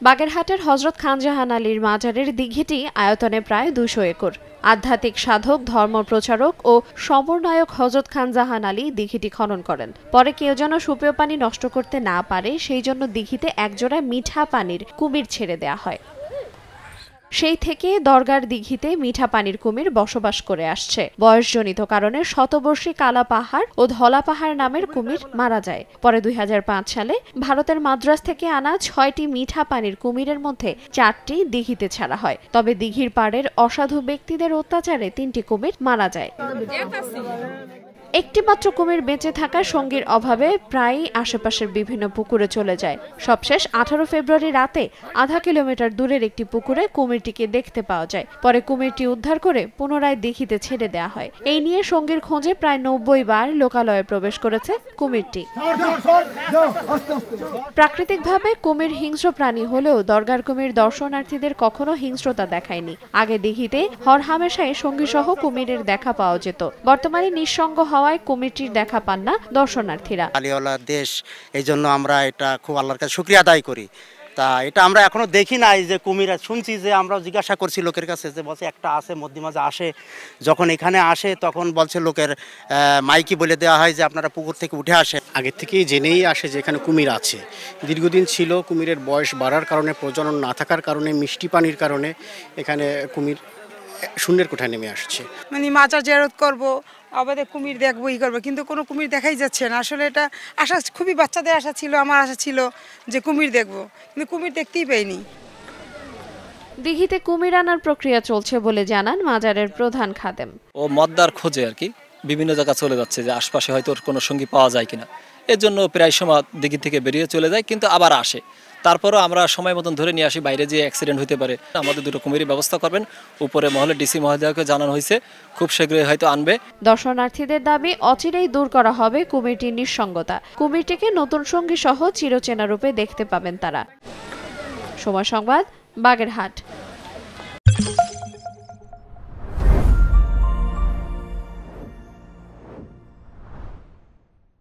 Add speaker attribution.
Speaker 1: বাগেরহাটের হযরত খানজাহান আলীর মাজারের দিঘিটি আয়তনে প্রায় ২০০ একর। আধ্যাত্মিক সাধক, ধর্মপ্রচারক ও সমরনায়ক হযরত খানজাহান আলী দিঘিটি খনন করেন। পরে কেউ যেন সুপেয় পানি নষ্ট করতে না পারে সেই জন্য দিঘিতে একজোড়া মিঠা পানির কুমির ছেড়ে দেয়া হয়। সেই থেকে দরগার দিঘিতে মিঠা পানির কুমির বসবাস করে আসছে। বয়সজনিত কারণে শতবর্ষী কালা পাহাড় ও ধলা পাহাড় নামের কুমির মারা যায়। পরে ২০০৫ সালে ভারতের মাদ্রাজ থেকে আনা ৬টি মিঠা পানির কুমিরের মধ্যে ৪টি দিঘিতে ছাড়া হয়। তবে দিঘির পাড়ের অসাধু ব্যক্তিদের অত্যাচারে ৩টি কুমির মারা যায়। একটি মাত্র কুমির বেঁচে থাকার সঙ্গীর অভাবে প্রায়ই আশেপাশের বিভিন্ন পুকুরে চলে যায়। সবশেষ ১৮ ফেব্রুয়ারি রাতে আধা কিলোমিটার দূরের একটি পুকুরে কুমিরটিকে দেখতে পাওয়া যায়। পরে কুমিরটি উদ্ধার করে পুনরায় দিঘিতে ছেড়ে দেওয়া হয়। এই নিয়ে সঙ্গীর খোঁজে প্রায় ৯০ বার লোকালয়ে প্রবেশ করেছে কুমিরটি। প্রাকৃতিকভাবে কুমির হিংস্র প্রাণী হলেও দরগার কুমির দর্শনার্থীদের কখনো হিংস্রতা দেখায়নি। আগে দিঘিতে হরহামেশাই সঙ্গী সহ কুমিরের দেখা পাওয়া যেত। বর্তমানে নিঃসঙ্গ হওয়ায় কুমিরটির দেখা পান না দর্শনার্থীরা।
Speaker 2: আলিওয়ালা দেশ, এই জন্য আমরা এটা খুব আল্লাহর কাছে শুকরিয়া আদায় করি। তা এটা আমরা এখনো দেখি নাই যে কুমির, শুনছি যে আমরা জিজ্ঞাসা করছি লোকের কাছে যে বলছে একটা আছে, মধ্যে মাঝে আসে। যখন এখানে আসে তখন বলছে লোকের মাইকি বলে দেওয়া হয় যে আপনারা পুকুর থেকে উঠে আসে।
Speaker 3: আগে থেকেই জেনেই আসে যে এখানে কুমির আছে। দীর্ঘদিন ছিল, কুমিরের বয়স বাড়ার কারণে, প্রজনন না থাকার কারণে, মিষ্টি পানির কারণে এখানে কুমির শূন্যের কোঠায় নেমে আসছে।
Speaker 4: মানে মাজার জিয়ারত করবো, আবার কুমির দেখবো, করবো, কিন্তু কোনো কুমির দেখাই যাচ্ছে না। আসলে এটা আশা, খুবই বাচ্চাদের আশা ছিল, আমার আশা ছিল যে কুমির দেখবো, কিন্তু কুমির দেখতেই পাইনি।
Speaker 1: দিঘিতে কুমির আনার প্রক্রিয়া চলছে বলে জানান মাজারের প্রধান খাদেম।
Speaker 5: ও মদ্দার খোঁজে আর কি বিভিন্ন জায়গা চলে যাচ্ছে যে আশপাশে হয়তো কোনো সঙ্গী পাওয়া যায় কিনা। এর জন্য প্রায় সময় দিঘি থেকে বেরিয়ে চলে যায়, কিন্তু আবার আসে। তারপরও আমরা সময় মতন ধরে নিয়ে আসি, বাইরে যে অ্যাক্সিডেন্ট হতে পারে। আমাদের দুটো কুমিরের ব্যবস্থা করবেন, উপরে মহলে ডিসি মহোদয়কে জানানো হয়েছে, খুব শীঘ্রই হয়তো আনবে।
Speaker 1: দর্শনার্থীদের দাবি অচিরেই দূর করা হবে কুমিরটির নিঃসঙ্গতা। কুমিরটিকে নতুন সঙ্গী সহ চিরচেনা রূপে দেখতে পাবেন তারা। সময় সংবাদ, বাগেরহাট।